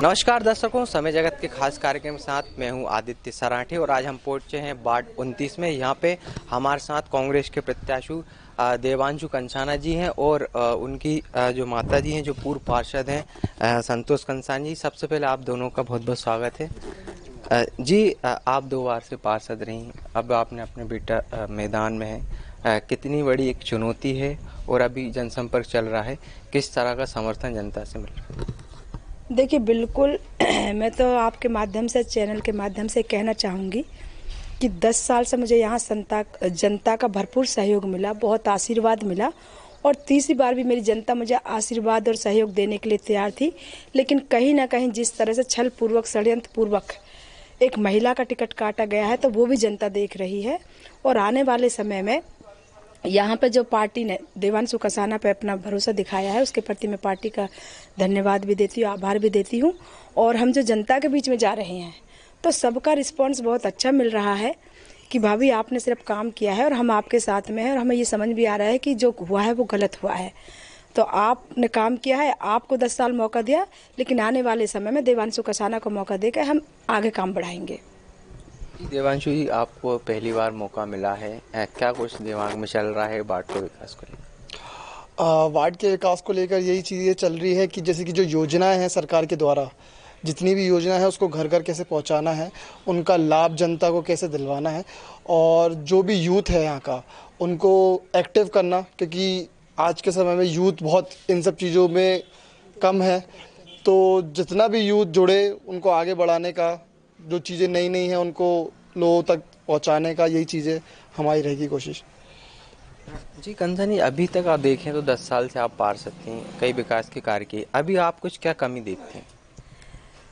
नमस्कार दर्शकों, समय जगत के खास कार्यक्रम के साथ मैं हूं आदित्य सराठे और आज हम पहुंचे हैं वार्ड 29 में। यहां पे हमारे साथ कांग्रेस के प्रत्याशी देवांशु कंसाना जी हैं और उनकी जो माता जी हैं जो पूर्व पार्षद हैं संतोष कंसाना जी। सबसे पहले आप दोनों का बहुत बहुत स्वागत है जी। आप 2 बार से पार्षद रही, अब आपने अपने बेटा मैदान में है, कितनी बड़ी एक चुनौती है और अभी जनसंपर्क चल रहा है, किस तरह का समर्थन जनता से मिल रहा है? देखिए बिल्कुल मैं तो आपके माध्यम से, चैनल के माध्यम से कहना चाहूँगी कि 10 साल से मुझे यहाँ जनता का भरपूर सहयोग मिला, बहुत आशीर्वाद मिला और तीसरी बार भी मेरी जनता मुझे आशीर्वाद और सहयोग देने के लिए तैयार थी। लेकिन कहीं ना कहीं जिस तरह से छल पूर्वक, षड्यंत्र पूर्वक एक महिला का टिकट काटा गया है, तो वो भी जनता देख रही है। और आने वाले समय में यहाँ पे जो पार्टी ने देवांशु कंसाना पे अपना भरोसा दिखाया है, उसके प्रति मैं पार्टी का धन्यवाद भी देती हूँ, आभार भी देती हूँ। और हम जो जनता के बीच में जा रहे हैं तो सबका रिस्पांस बहुत अच्छा मिल रहा है कि भाभी आपने सिर्फ काम किया है और हम आपके साथ में हैं, और हमें ये समझ भी आ रहा है कि जो हुआ है वो गलत हुआ है। तो आपने काम किया है, आपको 10 साल मौका दिया, लेकिन आने वाले समय में देवांशु कंसाना को मौका देकर हम आगे काम बढ़ाएंगे। देवांशु जी, आपको पहली बार मौका मिला है, क्या कुछ दिमाग में चल रहा है वार्ड के विकास को लेकर? वार्ड के विकास को लेकर यही चीज़ें चल रही है कि जैसे कि जो योजनाएं हैं सरकार के द्वारा, जितनी भी योजना है उसको घर घर कैसे पहुंचाना है, उनका लाभ जनता को कैसे दिलवाना है, और जो भी यूथ है यहाँ का उनको एक्टिव करना, क्योंकि आज के समय में यूथ बहुत इन सब चीज़ों में कम है। तो जितना भी यूथ जुड़े, उनको आगे बढ़ाने का, जो चीज़ें नई नई हैं उनको लोगों तक पहुंचाने का, यही चीज़ें हमारी रहेगी कोशिश। जी कंसानी, अभी तक आप देखें तो 10 साल से आप पार्षद थी, कई विकास के कार्य किए, अभी आप कुछ क्या कमी देखते हैं?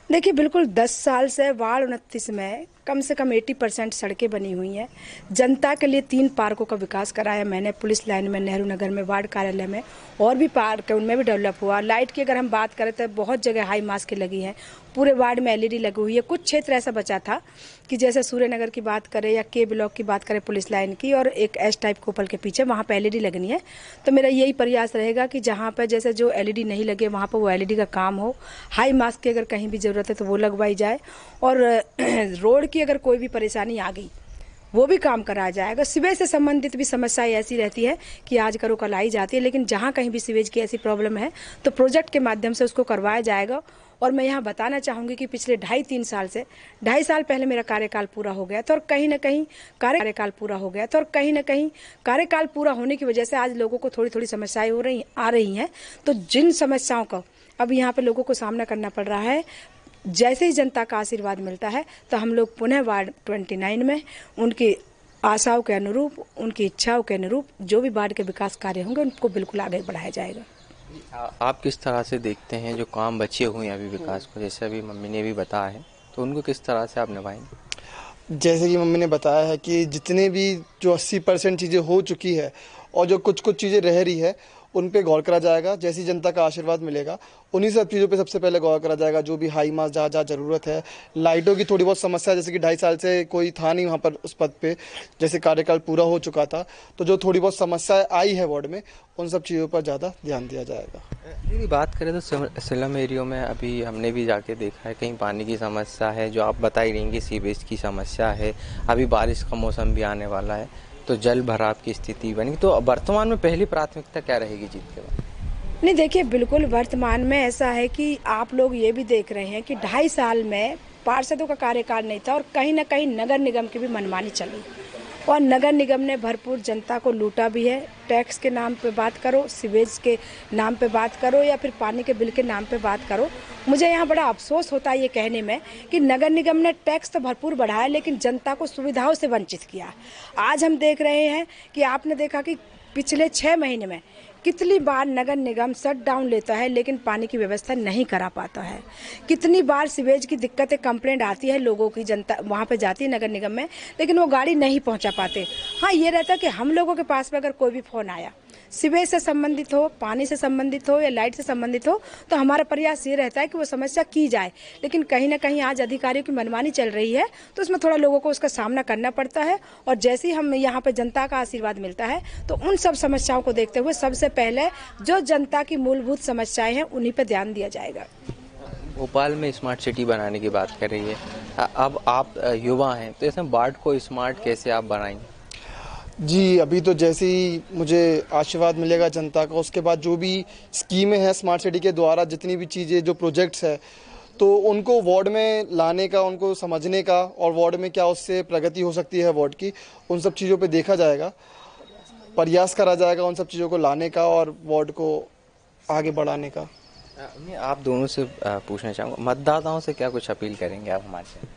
देखिए बिल्कुल 10 साल से वार्ड 29 में कम से कम 80% सड़कें बनी हुई हैं। जनता के लिए 3 पार्कों का विकास कराया मैंने, पुलिस लाइन में, नेहरू नगर में, वार्ड कार्यालय में, और भी पार्क है उनमें भी डेवलप हुआ। लाइट की अगर हम बात करें तो बहुत जगह हाई मास्क की लगी हैं, पूरे वार्ड में LED लगी हुई है। कुछ क्षेत्र ऐसा बचा था कि जैसे सूर्य नगर की बात करें या के ब्लॉक की बात करें, पुलिस लाइन की, और एक एस टाइप कोपल के पीछे वहाँ पे LED लगनी है। तो मेरा यही प्रयास रहेगा कि जहाँ पर जैसे जो LED नहीं लगे वहाँ पर वो LED का काम हो। हाई मास्क की अगर कहीं भी ज़रूरत है तो वो लगवाई जाए, और रोड की अगर कोई भी परेशानी आ गई वो भी काम कराया जाएगा। सीवेज से संबंधित भी समस्याएं ऐसी रहती है कि आज करो कल आई जाती है, लेकिन जहाँ कहीं भी सीवेज की ऐसी प्रॉब्लम है तो प्रोजेक्ट के माध्यम से उसको करवाया जाएगा। और मैं यहाँ बताना चाहूँगी कि पिछले 2.5-3 साल से, 2.5 साल पहले मेरा कार्यकाल पूरा हो गया था, और कहीं ना कहीं कार्यकाल पूरा होने की वजह से आज लोगों को थोड़ी थोड़ी समस्याएं आ रही हैं। तो जिन समस्याओं का अब यहाँ पे लोगों को सामना करना पड़ रहा है, जैसे ही जनता का आशीर्वाद मिलता है तो हम लोग पुनः वार्ड 29 में उनकी आशाओं के अनुरूप, उनकी इच्छाओं के अनुरूप जो भी वार्ड के विकास कार्य होंगे उनको बिल्कुल आगे बढ़ाया जाएगा। आप किस तरह से देखते हैं जो काम बचे हुए हैं अभी विकास को, जैसे अभी मम्मी ने भी बताया है, तो उनको किस तरह से आप निभाएंगे? जैसे कि मम्मी ने बताया है कि जितने भी जो 80% चीज़ें हो चुकी है और जो कुछ चीज़ें रह रही है उन पे गौर करा जाएगा। जैसी जनता का आशीर्वाद मिलेगा उन्हीं सब चीज़ों पे सबसे पहले गौर करा जाएगा। जो भी हाई मास जहाँ जहाँ ज़रूरत है, लाइटों की थोड़ी बहुत समस्या, जैसे कि 2.5 साल से कोई था नहीं वहाँ पर उस पद पे, जैसे कार्यकाल पूरा हो चुका था, तो जो थोड़ी बहुत समस्या आई है वार्ड में, उन सब चीज़ों पर ज़्यादा ध्यान दिया जाएगा। यदि बात करें तो स्लम एरियो में अभी हमने भी जाके देखा है, कहीं पानी की समस्या है, जो आप बता ही रहेंगे सीवेज की समस्या है, अभी बारिश का मौसम भी आने वाला है तो जल भराव की स्थिति बनी। तो वर्तमान में पहली प्राथमिकता क्या रहेगी जीत के बाद? नहीं देखिए, बिल्कुल वर्तमान में ऐसा है कि आप लोग ये भी देख रहे हैं कि 2.5 साल में पार्षदों का कार्यकाल नहीं था और कहीं ना कहीं नगर निगम की भी मनमानी चली, और नगर निगम ने भरपूर जनता को लूटा भी है। टैक्स के नाम पे बात करो, सीवेज के नाम पे बात करो, या फिर पानी के बिल के नाम पे बात करो। मुझे यहाँ बड़ा अफसोस होता है ये कहने में कि नगर निगम ने टैक्स तो भरपूर बढ़ाया लेकिन जनता को सुविधाओं से वंचित किया। आज हम देख रहे हैं कि आपने देखा कि पिछले 6 महीने में कितनी बार नगर निगम शट डाउन लेता है लेकिन पानी की व्यवस्था नहीं करा पाता है। कितनी बार सीवेज की दिक्कतें, कंप्लेंट आती है लोगों की, जनता वहाँ पे जाती है नगर निगम में, लेकिन वो गाड़ी नहीं पहुँचा पाते। हाँ, ये रहता है कि हम लोगों के पास में अगर कोई भी फ़ोन आया, सीवेज से संबंधित हो, पानी से संबंधित हो या लाइट से संबंधित हो, तो हमारा प्रयास ये रहता है कि वो समस्या की जाए। लेकिन कहीं ना कहीं आज अधिकारियों की मनमानी चल रही है, तो उसमें थोड़ा लोगों को उसका सामना करना पड़ता है। और जैसे ही हम यहाँ पे जनता का आशीर्वाद मिलता है तो उन सब समस्याओं को देखते हुए सबसे पहले जो जनता की मूलभूत समस्याएं हैं उन्हीं पर ध्यान दिया जाएगा। भोपाल में स्मार्ट सिटी बनाने की बात कर रही है। अब आप युवा हैं तो इसमें बाढ़ को स्मार्ट कैसे आप बनाएंगे? जी, अभी तो जैसे ही मुझे आशीर्वाद मिलेगा जनता का, उसके बाद जो भी स्कीमें हैं स्मार्ट सिटी के द्वारा, जितनी भी चीज़ें जो प्रोजेक्ट्स है, तो उनको वार्ड में लाने का, उनको समझने का, और वार्ड में क्या उससे प्रगति हो सकती है वार्ड की, उन सब चीज़ों पे देखा जाएगा, प्रयास करा जाएगा उन सब चीज़ों को लाने का और वार्ड को आगे बढ़ाने का। मैं आप दोनों से पूछना चाहूँगा, मतदाताओं से क्या कुछ अपील करेंगे आप हमारे से?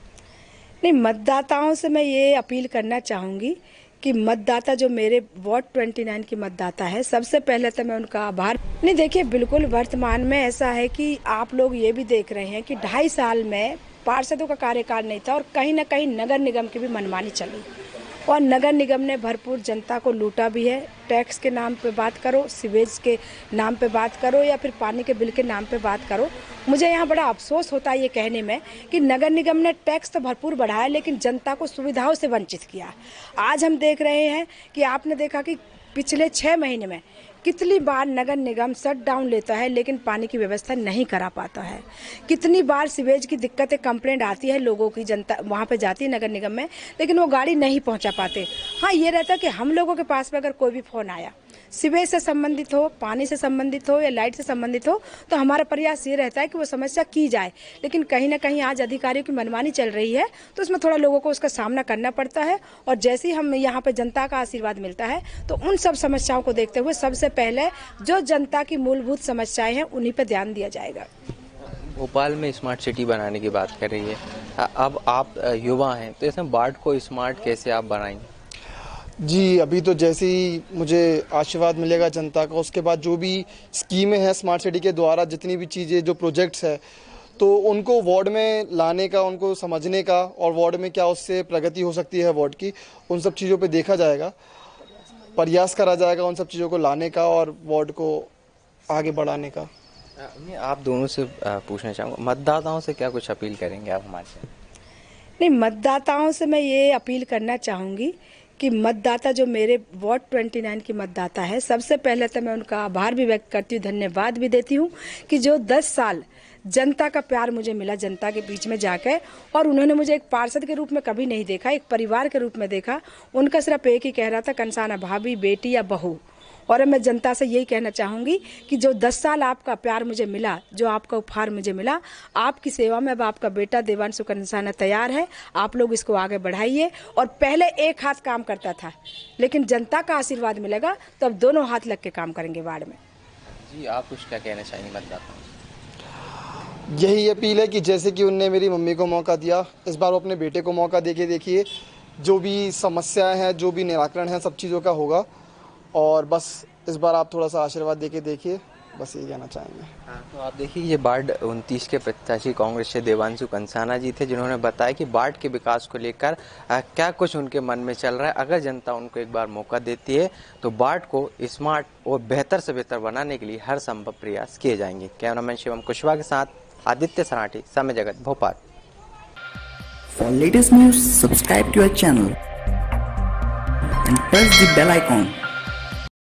नहीं, मतदाताओं से मैं ये अपील करना चाहूँगी कि मतदाता जो मेरे वार्ड 29 की मतदाता है, सबसे पहले तो मैं उनका आभार। नहीं, देखिए, बिल्कुल वर्तमान में ऐसा है कि आप लोग ये भी देख रहे हैं कि 2.5 साल में पार्षदों का कार्यकाल नहीं था और कहीं ना कहीं नगर निगम की भी मनमानी चली और नगर निगम ने भरपूर जनता को लूटा भी है। टैक्स के नाम पे बात करो, सीवेज के नाम पे बात करो या फिर पानी के बिल के नाम पे बात करो। मुझे यहाँ बड़ा अफसोस होता है ये कहने में कि नगर निगम ने टैक्स तो भरपूर बढ़ाया लेकिन जनता को सुविधाओं से वंचित किया। आज हम देख रहे हैं कि आपने देखा कि पिछले 6 महीने में कितनी बार नगर निगम शट डाउन लेता है लेकिन पानी की व्यवस्था नहीं करा पाता है। कितनी बार सीवेज की दिक्कतें, कंप्लेंट आती है लोगों की, जनता वहाँ पे जाती है नगर निगम में लेकिन वो गाड़ी नहीं पहुँचा पाते। हाँ, ये रहता कि हम लोगों के पास में अगर कोई भी फ़ोन आया, सीवेज से संबंधित हो, पानी से संबंधित हो या लाइट से संबंधित हो, तो हमारा प्रयास ये रहता है कि वो समस्या की जाए। लेकिन कहीं ना कहीं आज अधिकारियों की मनमानी चल रही है तो उसमें थोड़ा लोगों को उसका सामना करना पड़ता है। और जैसे ही हम यहाँ पे जनता का आशीर्वाद मिलता है तो उन सब समस्याओं को देखते हुए सबसे पहले जो जनता की मूलभूत समस्याएं हैं उन्हीं पर ध्यान दिया जाएगा। भोपाल में स्मार्ट सिटी बनाने की बात कर रही है। अब आप युवा हैं तो इसमें बाढ़ को स्मार्ट कैसे आप बनाएंगे? जी, अभी तो जैसे ही मुझे आशीर्वाद मिलेगा जनता का, उसके बाद जो भी स्कीमें हैं स्मार्ट सिटी के द्वारा, जितनी भी चीज़ें जो प्रोजेक्ट्स है, तो उनको वार्ड में लाने का, उनको समझने का, और वार्ड में क्या उससे प्रगति हो सकती है वार्ड की, उन सब चीज़ों पे देखा जाएगा, प्रयास करा जाएगा उन सब चीज़ों को लाने का और वार्ड को आगे बढ़ाने का। मैं आप दोनों से पूछना चाहूँगा, मतदाताओं से क्या कुछ अपील करेंगे आप हमारे से? नहीं, मतदाताओं से मैं ये अपील करना चाहूँगी कि मतदाता जो मेरे वार्ड 29 की मतदाता है, सबसे पहले तो मैं उनका आभार भी व्यक्त करती हूँ, धन्यवाद भी देती हूँ कि जो 10 साल जनता का प्यार मुझे मिला, जनता के बीच में जाकर, और उन्होंने मुझे एक पार्षद के रूप में कभी नहीं देखा, एक परिवार के रूप में देखा। उनका सिर्फ एक ही कह रहा था, कंसाना भाभी, बेटी या बहू। और मैं जनता से यही कहना चाहूँगी कि जो 10 साल आपका प्यार मुझे मिला, जो आपका उपहार मुझे मिला, आपकी सेवा में अब आपका बेटा देवांशु कंसाना तैयार है। आप लोग इसको आगे बढ़ाइए। और पहले एक हाथ काम करता था लेकिन जनता का आशीर्वाद मिलेगा तो अब दोनों हाथ लग के काम करेंगे वार्ड में। जी, आप कुछ क्या कहना चाहेंगे मतदाताओं से? यही अपील है कि जैसे कि उनने मेरी मम्मी को मौका दिया, इस बार वो अपने बेटे को मौका देके देखिए। जो भी समस्याएं हैं, जो भी निराकरण है, सब चीज़ों का होगा। और बस इस बार आप थोड़ा सा आशीर्वाद देके देखिए, बस यही कहना चाहेंगे। तो आप देखिए, ये वार्ड 29 के प्रत्याशी कांग्रेस से देवांशु कंसाना जी थे, जिन्होंने बताया कि वार्ड के विकास को लेकर क्या कुछ उनके मन में चल रहा है। अगर जनता उनको एक बार मौका देती है तो वार्ड को स्मार्ट और बेहतर से बेहतर बनाने के लिए हर संभव प्रयास किए जाएंगे। कैमरामैन शिवम कुशवाहा के साथ आदित्य सराठी, समय जगत, Bhopal. For latest news, subscribe to our channel and press the bell icon.